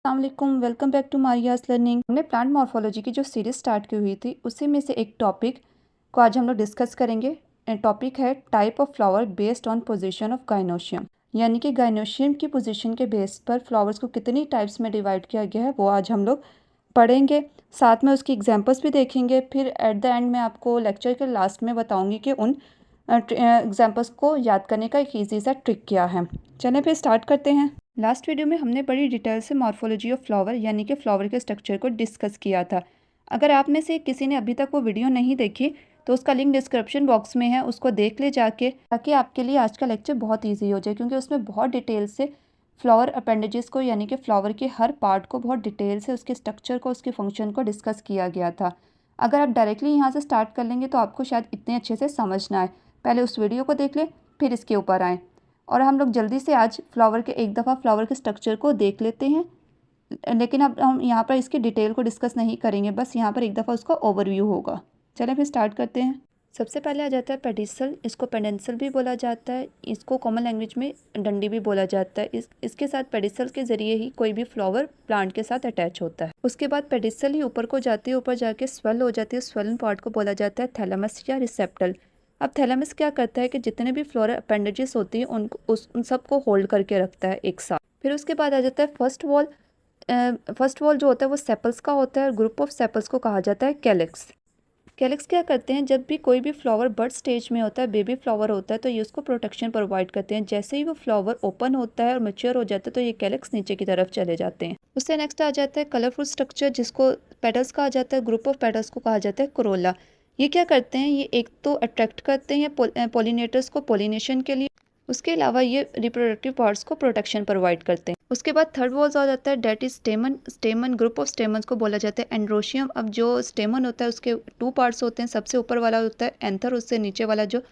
अस्सलाम welcome back to मारियास learning. हमने plant morphology की जो सीरीज स्टार्ट की हुई थी उसी में से एक टॉपिक को आज हम लोग डिस्कस करेंगे। टॉपिक है type of flower based on position of gynoecium, यानी कि गाइनोशियम की पोजीशन के बेस पर फ्लावर्स को कितनी टाइप्स में डिवाइड किया गया है वो आज हम लोग पढ़ेंगे। साथ में उसकी एग्जाम्पल्स भी देखेंगे। फिर एट द एंड मैं आपको लेक्चर के लास्ट में बताऊँगी कि उन एग्जाम्पल्स को याद करने का एक ईजी सा ट्रिक क्या है। चलें फिर स्टार्ट करते हैं। लास्ट वीडियो में हमने बड़ी डिटेल से मॉर्फोलॉजी ऑफ फ्लावर यानी कि फ्लावर के स्ट्रक्चर को डिस्कस किया था। अगर आप में से किसी ने अभी तक वो वीडियो नहीं देखी तो उसका लिंक डिस्क्रिप्शन बॉक्स में है, उसको देख ले जाके, ताकि आपके लिए आज का लेक्चर बहुत ईजी हो जाए, क्योंकि उसमें बहुत डिटेल से फ्लावर अपेंडेजेस को यानी कि फ्लावर के हर पार्ट को बहुत डिटेल से उसके स्ट्रक्चर को, उसके फंक्शन को डिस्कस किया गया था। अगर आप डायरेक्टली यहाँ से स्टार्ट कर लेंगे तो आपको शायद इतने अच्छे से समझ ना आए। पहले उस वीडियो को देख लें फिर इसके ऊपर आएँ। और हम लोग जल्दी से आज फ्लावर के एक दफ़ा फ्लावर के स्ट्रक्चर को देख लेते हैं, लेकिन अब हम यहाँ पर इसकी डिटेल को डिस्कस नहीं करेंगे, बस यहाँ पर एक दफ़ा उसका ओवरव्यू होगा। चलें फिर स्टार्ट करते हैं। सबसे पहले आ जाता है पेडिसल। इसको पेडेंसल भी बोला जाता है, इसको कॉमन लैंग्वेज में डंडी भी बोला जाता है। इसके साथ पेडिसल के ज़रिए ही कोई भी फ्लावर प्लांट के साथ अटैच होता है। उसके बाद पेडिसल ही ऊपर को जाती है, ऊपर जाके स्वेल हो जाती है। स्वेलन पार्ट को बोला जाता है थैलेमस या रिसेप्टल। अब थैलेमस क्या करता है कि जितने भी फ्लोरल अपेंडेजेस होती हैं उन सबको होल्ड करके रखता है एक साथ। फिर उसके बाद आ जाता है फर्स्ट वॉल। फर्स्ट वॉल जो होता है वो सेपल्स का होता है और ग्रुप ऑफ सेपल्स को कहा जाता है कैलिक्स। कैलिक्स क्या करते हैं, जब भी कोई भी फ्लावर बर्ड स्टेज में होता है, बेबी फ्लावर होता है, तो ये उसको प्रोटेक्शन प्रोवाइड करते हैं। जैसे ही वो फ्लावर ओपन होता है और मैच्योर हो जाता है तो ये कैलिक्स नीचे की तरफ चले जाते हैं। उससे नेक्स्ट आ जाता है कलरफुल स्ट्रक्चर, जिसको पेटल्स कहा जाता है। ग्रुप ऑफ पेटल्स को कहा जाता है कोरोला। ये क्या करते हैं, ये एक तो अट्रैक्ट करते हैं पोलिनेटर्स को पोलिनेशन के लिए, उसके अलावा ये रिप्रोडक्टिव पार्ट्स को प्रोटेक्शन प्रोवाइड करते हैं। उसके बाद थर्ड वॉल्स आ जाता है, that is stamen. Stamen group of stamens को बोला जाता है एंड्रोशियम। अब जो स्टेमन होता है उसके टू पार्ट्स होते हैं, सबसे ऊपर वाला होता है एंथर, उससे नीचे वाला जो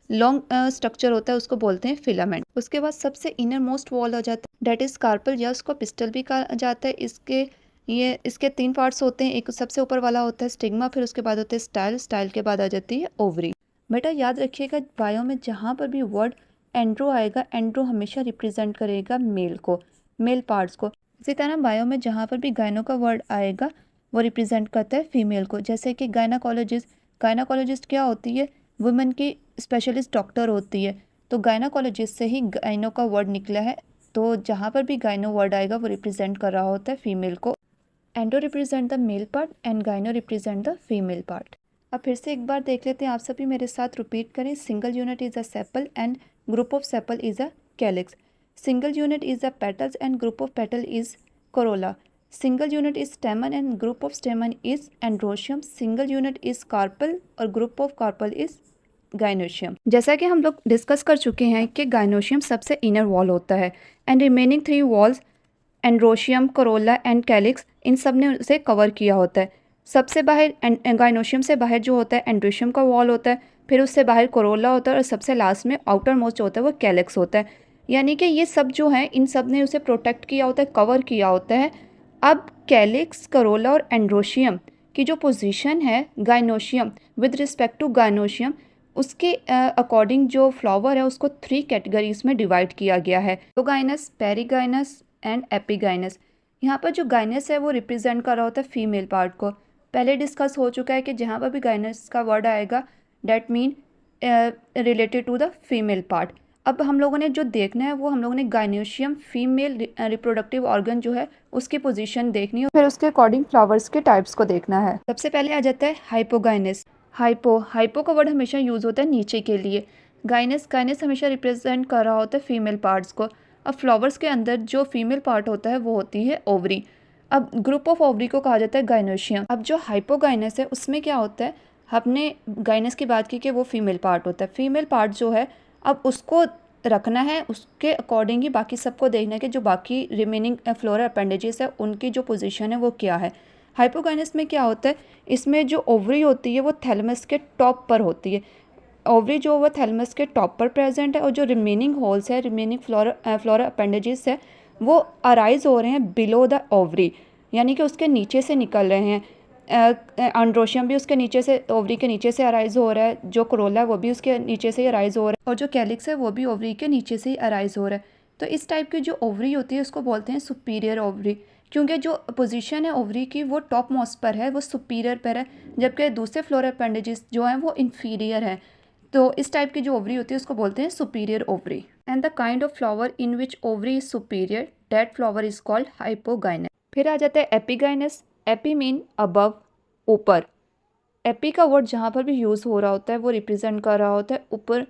लॉन्ग स्ट्रक्चर होता है उसको बोलते हैं फिलामेंट। उसके बाद सबसे इनर मोस्ट वॉल हो जाता है, डेट इज कार्पल या उसको पिस्टल भी कहा जाता है। इसके तीन पार्ट्स होते हैं, एक सबसे ऊपर वाला होता है स्टिग्मा, फिर उसके बाद होता है स्टाइल, स्टाइल के बाद आ जाती है ओवरी। बेटा याद रखिएगा, बायो में जहाँ पर भी वर्ड एंड्रो आएगा, एंड्रो हमेशा रिप्रेजेंट करेगा मेल को, मेल पार्ट्स को। इसी तरह बायो में जहाँ पर भी गायनो का वर्ड आएगा वो रिप्रेजेंट करता है फीमेल को। जैसे कि गायनाकोलॉजिस्ट, गायनाकोलॉजिस्ट क्या होती है, वुमेन की स्पेशलिस्ट डॉक्टर होती है, तो गायनाकोलॉजिस्ट से ही गायनो का वर्ड निकला है। तो जहाँ पर भी गायनो वर्ड आएगा वो रिप्रेजेंट कर रहा होता है फीमेल को। Endo represent the male part and गायनो रिप्रेजेंट द फीमेल पार्ट। अब फिर से एक बार देख लेते हैं, आप सभी मेरे साथ रिपीट करें। Single unit is a sepal and group of sepal is a calyx. Single unit is a petals and group of petal is corolla. Single unit is stamen and group of stamen is androecium. Single unit is carpel और group of carpel is gynoecium. जैसा कि हम लोग discuss कर चुके हैं कि gynoecium सबसे इनर वॉल होता है and remaining three walls androecium, corolla and calyx, इन सब ने उसे कवर किया होता है। सबसे बाहर गाइनोशियम से बाहर जो होता है एंड्रोशियम का वॉल होता है, फिर उससे बाहर कोरोला होता है और सबसे लास्ट में आउटर मोस्ट होता है वो कैलिक्स होता है। यानी कि ये सब जो है इन सब ने उसे प्रोटेक्ट किया होता है, कवर किया होता है। अब कैलिक्स, कोरोला और एंड्रोशियम की जो पोजीशन है gynoecium with respect to gynoecium, उसके अकॉर्डिंग जो फ्लावर है उसको थ्री कैटेगरीज में डिवाइड किया गया है, प्रोगाइनस, पेरिगाइनस एंड एपिगाइनस। यहाँ पर जो गाइनस है वो रिप्रेजेंट कर रहा होता है फीमेल पार्ट को। पहले डिस्कस हो चुका है कि जहाँ पर भी गाइनस का वर्ड आएगा that mean related to the female part. अब हम लोगों ने जो देखना है वो हम लोगों ने गाइनोशियम फीमेल रिप्रोडक्टिव ऑर्गन जो है उसकी पोजीशन देखनी है, फिर उसके अकॉर्डिंग फ्लावर्स के टाइप्स को देखना है। सबसे पहले आ जाता है हाइपोगाइनस। हाइपो का वर्ड हमेशा यूज होता है नीचे के लिए। गाइनस हमेशा रिप्रेजेंट कर रहा होता है फीमेल पार्ट्स को। अब फ्लावर्स के अंदर जो फीमेल पार्ट होता है वो होती है ओवरी। अब ग्रुप ऑफ ओवरी को कहा जाता है गाइनोशियम। अब जो हाइपोगाइनस है उसमें क्या होता है, हमने गाइनस की बात की कि वो फीमेल पार्ट होता है। फीमेल पार्ट जो है अब उसको रखना है, उसके अकॉर्डिंग ही बाकी सबको देखना है कि जो बाकी रिमेनिंग फ्लोरल अपेंडेजेस है उनकी जो पोजीशन है वो क्या है। हाइपोगाइनस में क्या होता है, इसमें जो ओवरी होती है वो थैलेमस के टॉप पर होती है। ओवरी जो वो थैलेमस के टॉप पर प्रेजेंट है और जो रिमेनिंग होल्स है, रिमेनिंग फ्लोरल अपेंडेजेस है वो अराइज हो रहे हैं बिलो द ओवरी, यानी कि उसके नीचे से निकल रहे हैं। एंड्रोशियम भी उसके नीचे से, ओवरी के नीचे से अराइज हो रहा है। जो कोरोला है वो भी उसके नीचे से ही अराइज हो रहा है और जो कैलिक्स है वो भी ओवरी के नीचे से ही अराइज हो रहा है। तो इस टाइप की जो ओवरी होती है उसको बोलते हैं सुपीरियर ओवरी, क्योंकि जो पोजीशन है ओवरी की वो टॉप मोस्ट पर है, वो सुपीरियर पर है, जबकि दूसरे फ्लोरल अपेंडेजेस जो हैं वो इन्फीरियर हैं। तो इस टाइप की जो ओवरी होती है उसको बोलते हैं superior ovary. And the kind of flower in which ovary is superior, that flower is called hypogynous. फिर आ जाता है एपिगाइनस। एपी मीन अबव, ऊपर। एपी का वर्ड जहाँ पर भी यूज़ हो रहा होता है वो रिप्रेजेंट कर रहा होता है ऊपर,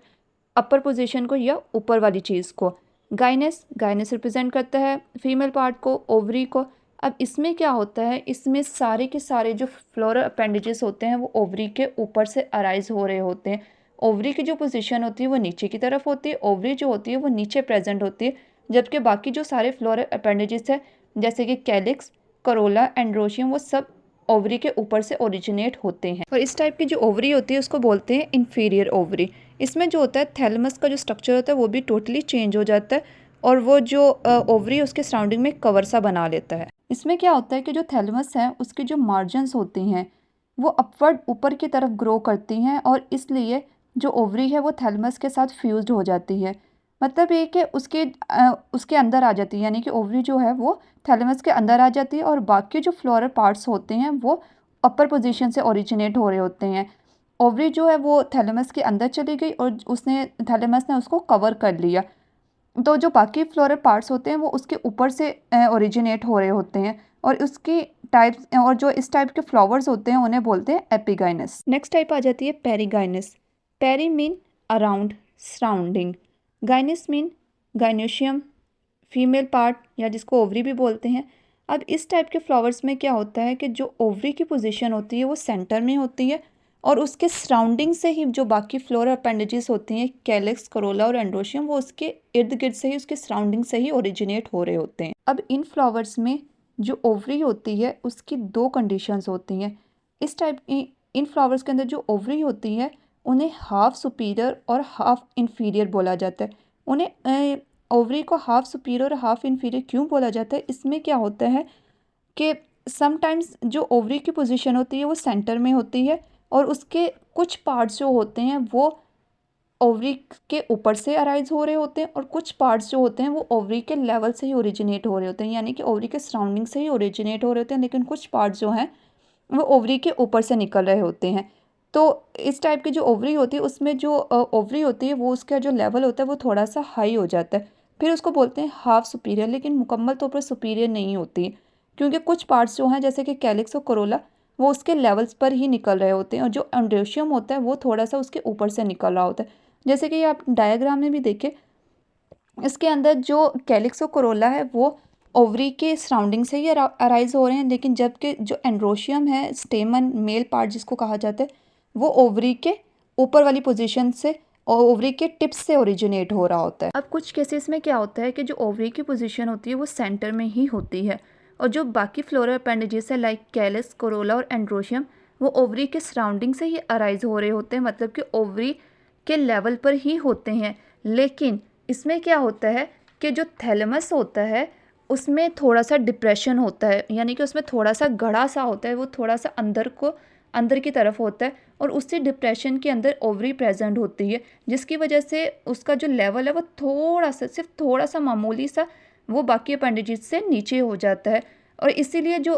अपर पोजीशन को या ऊपर वाली चीज़ को। गाइनस, गाइनस रिप्रेजेंट करता है फीमेल पार्ट को, ओवरी को। अब इसमें क्या होता है, इसमें सारे के सारे जो फ्लोरल अपेंडेजेस होते हैं वो ओवरी के ऊपर से अराइज हो रहे होते हैं। ओवरी की जो पोजीशन होती है वो नीचे की तरफ होती है, ओवरी जो होती है वो नीचे प्रेजेंट होती है, जबकि बाकी जो सारे फ्लोरल अपेंडेजेस है जैसे कि कैलिक्स, करोला, एंड्रोशियम, वो सब ओवरी के ऊपर से ओरिजिनेट होते हैं। और इस टाइप की जो ओवरी होती है उसको बोलते हैं इन्फीरियर ओवरी। इसमें जो होता है थैलेमस का जो स्ट्रक्चर होता है वो भी टोटली चेंज हो जाता है और वो जो ओवरी उसके सराउंडिंग में कवर सा बना लेता है। इसमें क्या होता है कि जो थैलेमस है उसकी जो मार्जिन्स होती हैं वो अपवर्ड ऊपर की तरफ ग्रो करती हैं और इसलिए जो ओवरी है वो थैलेमस के साथ फ्यूज्ड हो जाती है। मतलब ये कि उसके अंदर आ जाती है, यानी कि ओवरी जो है वो थैलेमस के अंदर आ जाती है और बाकी जो फ्लोरल पार्ट्स होते हैं वो अपर पोजीशन से ओरिजिनेट हो रहे होते हैं। ओवरी जो है वो थैलेमस के अंदर चली गई और उसने थैलेमस ने उसको कवर कर लिया, तो जो बाकी फ्लोरल पार्ट्स होते हैं वो उसके ऊपर से ओरिजिनेट हो रहे होते हैं और उसकी टाइप्स और जो इस टाइप के फ्लावर्स होते हैं उन्हें बोलते हैं एपिगाइनस। नेक्स्ट टाइप आ जाती है perigynous. Peri mean around, surrounding. Gynous mean gynoecium, female part या जिसको ओवरी भी बोलते हैं। अब इस टाइप के फ्लावर्स में क्या होता है कि जो ओवरी की पोजीशन होती है वो सेंटर में होती है और उसके सराउंडिंग से ही जो बाकी फ्लोरल अपेंडेजेस होती हैं, कैलिक्स, करोला और एंड्रोशियम, वो उसके इर्द गिर्द से ही, उसके सराउंडिंग से ही ओरिजिनेट हो रहे होते हैं। अब इन फ्लावर्स में जो ओवरी होती है उसकी दो कंडीशंस होती हैं। इस टाइप इन फ्लावर्स के अंदर जो ओवरी होती है उन्हें हाफ सुपीरियर और हाफ इन्फीरियर बोला जाता है। उन्हें ओवरी को हाफ सुपीरियर और हाफ इन्फीरियर क्यों बोला जाता है, इसमें क्या होता है कि समटाइम्स जो ओवरी की पोजीशन होती है वो सेंटर में होती है और उसके कुछ पार्ट्स जो होते हैं वो ओवरी के ऊपर से अराइज हो रहे होते हैं और कुछ पार्ट्स जो होते हैं वो ओवरी के लेवल से ही ओरिजिनेट हो रहे होते हैं, यानी कि ओवरी के सराउंडिंग से ही ओरिजिनेट हो रहे होते हैं, लेकिन कुछ पार्ट्स जो हैं वो ओवरी के ऊपर से निकल रहे होते हैं। तो इस टाइप की जो ओवरी होती है उसमें जो ओवरी होती है वो उसका जो लेवल होता है वो थोड़ा सा हाई हो जाता है, फिर उसको बोलते हैं हाफ सुपीरियर, लेकिन मुकम्मल तौर पर सुपीरियर नहीं होती क्योंकि कुछ पार्ट्स जो हैं जैसे कि कैलिक्स और कोरोला वो उसके लेवल्स पर ही निकल रहे होते हैं और जो एंड्रोशियम होता है वो थोड़ा सा उसके ऊपर से निकल रहा होता है। जैसे कि आप डायग्राम में भी देखें, इसके अंदर जो कैलिक्स और कोरोला है वो ओवरी के सराउंडिंग से ही अराइज हो रहे हैं, लेकिन जबकि जो एंड्रोशियम है, स्टेमन मेल पार्ट जिसको कहा जाता है, वो ओवरी के ऊपर वाली पोजीशन से और ओवरी के टिप्स से ओरिजिनेट हो रहा होता है। अब कुछ केसेस में क्या होता है कि जो ओवरी की पोजीशन होती है वो सेंटर में ही होती है और जो बाकी फ्लोरल अपेंडेजेस है लाइक कैलिक्स, कोरोला और एंड्रोशियम वो ओवरी के सराउंडिंग से ही अराइज हो रहे होते हैं, मतलब कि ओवरी के लेवल पर ही होते हैं। लेकिन इसमें क्या होता है कि जो थैलेमस होता है उसमें थोड़ा सा डिप्रेशन होता है, यानी कि उसमें थोड़ा सा गड़ा सा होता है, वो थोड़ा सा अंदर की तरफ होता है और उसी डिप्रेशन के अंदर ओवरी प्रेजेंट होती है, जिसकी वजह से उसका जो लेवल है वो थोड़ा सा, सिर्फ थोड़ा सा मामूली सा वो बाकी अपेंडेजेस से नीचे हो जाता है और इसीलिए जो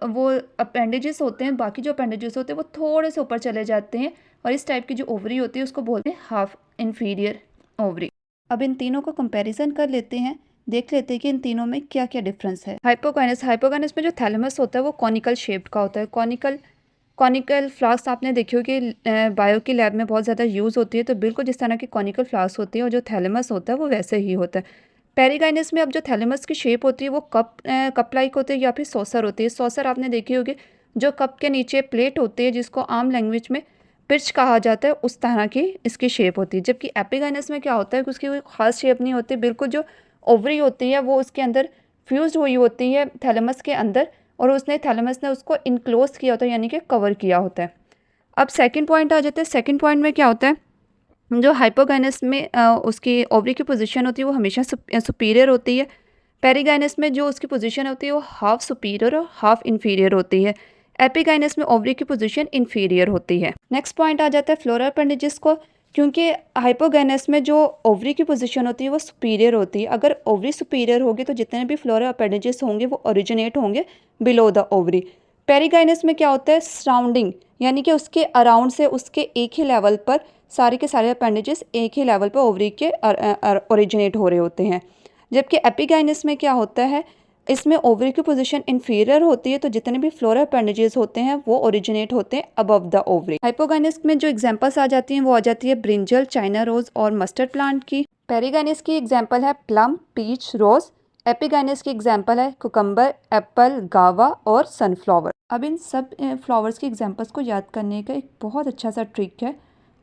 वो अपेंडेजेस होते हैं, बाकी जो अपेंडेजेस होते हैं वो थोड़े से ऊपर चले जाते हैं और इस टाइप की जो ओवरी होती है उसको बोलते हैं हाफ इन्फीरियर ओवरी। अब इन तीनों को कंपैरिजन कर लेते हैं, देख लेते हैं कि इन तीनों में क्या क्या डिफरेंस है। हाइपोगाइनस में जो थैलेमस होता है वो कॉनिकल शेप्ड का होता है। कॉनिकल फ्लास्क आपने देखी होगी बायो की लैब में बहुत ज़्यादा यूज़ होती है, तो बिल्कुल जिस तरह की कॉनिकल फ्लास्क होती है और जो थैलेमस होता है वो वैसे ही होता है। पेरीगाइनस में अब जो थैलेमस की शेप होती है वो कप लाइक होती है या फिर सॉसर होती है। सॉसर आपने देखी होगी, जो कप के नीचे प्लेट होती है जिसको आम लैंग्वेज में पिर्च कहा जाता है, उस तरह की इसकी शेप होती है। जबकि एपिगाइनस में क्या होता है कि उसकी कोई ख़ास शेप नहीं होती, बिल्कुल जो ओवरी होती है वो उसके अंदर फ्यूज्ड हुई होती है थैलेमस के अंदर और थैलेमस ने उसको इनक्लोज किया होता है, यानी कि कवर किया होता है। अब सेकंड पॉइंट आ जाता है। सेकंड पॉइंट में क्या होता है, जो हाइपोगाइनस में उसकी ओवरी की पोजीशन होती है वो हमेशा सुपीरियर होती है। पेरीगाइनस में जो उसकी पोजीशन होती है वो हाफ सुपीरियर और हाफ इन्फीरियर होती है। एपिगाइनस में ओवरी की पोजीशन इन्फीरियर होती है। नेक्स्ट पॉइंट आ जाता है फ्लोरल अपेंडेजेस को। क्योंकि हाइपोगैनस में जो ओवरी की पोजीशन होती है वो सुपीरियर होती है। अगर ओवरी सुपीरियर होगी तो जितने भी फ्लोरल अपेंडेजेस होंगे वो ओरिजिनेट होंगे बिलो द ओवरी। पेरीगाइनस में क्या होता है, सराउंडिंग यानी कि उसके अराउंड से उसके एक ही लेवल पर सारे के सारे अपेंडेजेस एक ही लेवल पर ओवरी के ओरिजिनेट हो रहे होते हैं। जबकि एपिगाइनस में क्या होता है, इसमें ओवरी की पोजीशन इंफीरियर होती है, तो जितने भी फ्लोरल अपेंडेजेस होते हैं वो ओरिजिनेट होते हैं अबव द ओवरी। हाइपोगाइनस में जो एग्जांपल्स आ जाती हैं वो आ जाती है ब्रिंजल, चाइना रोज और मस्टर्ड प्लांट की। पेरीगाइनस की एग्जांपल है प्लम, पीच, रोज। एपिगाइनस की एग्जांपल है कुकम्बर, एप्पल, गावा और सनफ्लावर। अब इन सब फ्लावर्स की एग्जांपल्स को याद करने का एक बहुत अच्छा सा ट्रिक है,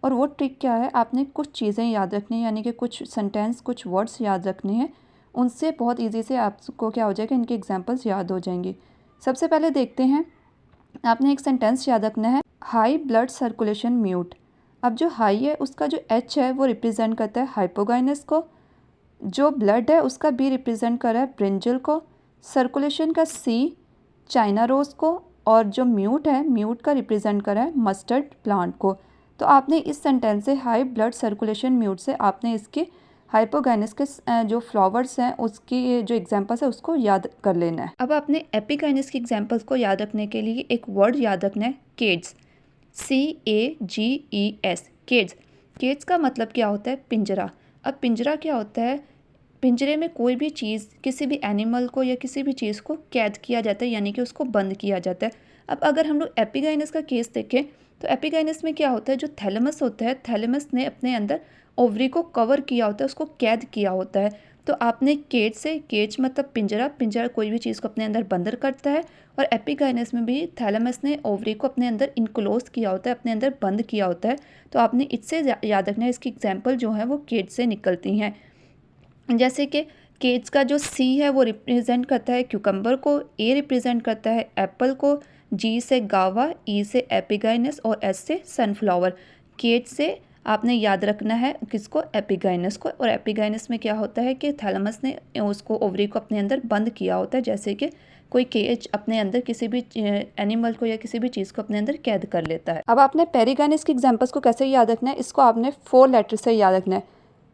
और वो ट्रिक क्या है, आपने कुछ चीज़ें याद रखनी है, यानी कि कुछ सेंटेंस, कुछ वर्ड्स याद रखने हैं। उनसे बहुत इजी से आपको क्या हो जाएगा, इनके एग्जांपल्स याद हो जाएंगे। सबसे पहले देखते हैं, आपने एक सेंटेंस याद रखना है, हाई ब्लड सर्कुलेशन म्यूट। अब जो हाई है उसका जो एच है वो रिप्रेजेंट करता है हाइपोगाइनस को, जो ब्लड है उसका बी रिप्रेजेंट कर रहा है ब्रिंजल को, सर्कुलेशन का सी चाइना रोज को, और जो म्यूट है, म्यूट का रिप्रेजेंट कर रहा है मस्टर्ड प्लांट को। तो आपने इस सेंटेंस से हाई ब्लड सर्कुलेशन म्यूट से आपने इसके हाइपोगाइनस के जो फ्लावर्स हैं उसकी जो एग्जांपल्स है उसको याद कर लेना है। अब आपने एपिगाइनस की एग्जांपल्स को याद रखने के लिए एक वर्ड याद रखना है, केड्स, CAGES, केड्स। केड्स का मतलब क्या होता है, पिंजरा। अब पिंजरा क्या होता है, पिंजरे में कोई भी चीज़, किसी भी एनिमल को या किसी भी चीज़ को कैद किया जाता है, यानी कि उसको बंद किया जाता है। अब अगर हम लोग एपिगाइनस का केस देखें तो एपिगाइनस में क्या होता है, जो थैलेमस होता है, थैलेमस ने अपने अंदर ओवरी को कवर किया होता है, उसको कैद किया होता है। तो आपने केज से, केज मतलब पिंजरा, पिंजरा कोई भी चीज़ को अपने अंदर बंद करता है, और एपिगाइनस में भी थैलेमस ने ओवरी को अपने अंदर इनक्लोज किया होता है, अपने अंदर बंद किया होता है। तो आपने इससे याद रखना है, इसकी एग्जाम्पल जो है वो केज से निकलती हैं। जैसे कि केज का जो सी है वो रिप्रेजेंट करता है क्यूकम्बर को, ए रिप्रेजेंट करता है एप्पल को, जी से गावा, ई से एपिगाइनस और एस से सनफ्लावर। केज से आपने याद रखना है किसको, एपिगाइनस को। और एपिगाइनस में क्या होता है कि थैलेमस ने उसको ओवरी को अपने अंदर बंद किया होता है, जैसे कि कोई केज अपने अंदर किसी भी एनिमल को या किसी भी चीज़ को अपने अंदर कैद कर लेता है। अब आपने पेरीगाइनस की एग्जांपल्स को कैसे याद रखना है, इसको आपने 4 लेटर से याद रखना है,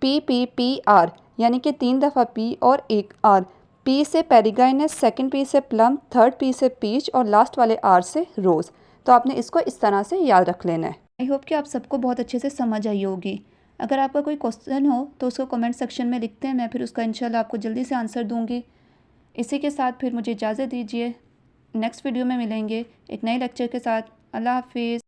PPPR, यानी कि 3 दफ़ा P और 1 R। P से पेरीगाइनस, सेकंड P से प्लम, थर्ड P से पीच और लास्ट वाले R से रोज़। तो आपने इसको इस तरह से याद रख लेना है। आई होप कि आप सबको बहुत अच्छे से समझ आई होगी। अगर आपका कोई क्वेश्चन हो तो उसको कमेंट सेक्शन में लिखते हैं, मैं फिर उसका इंशाल्लाह आपको जल्दी से आंसर दूंगी। इसी के साथ फिर मुझे इजाज़त दीजिए, नेक्स्ट वीडियो में मिलेंगे एक नए लेक्चर के साथ। अल्लाह हाफिज़।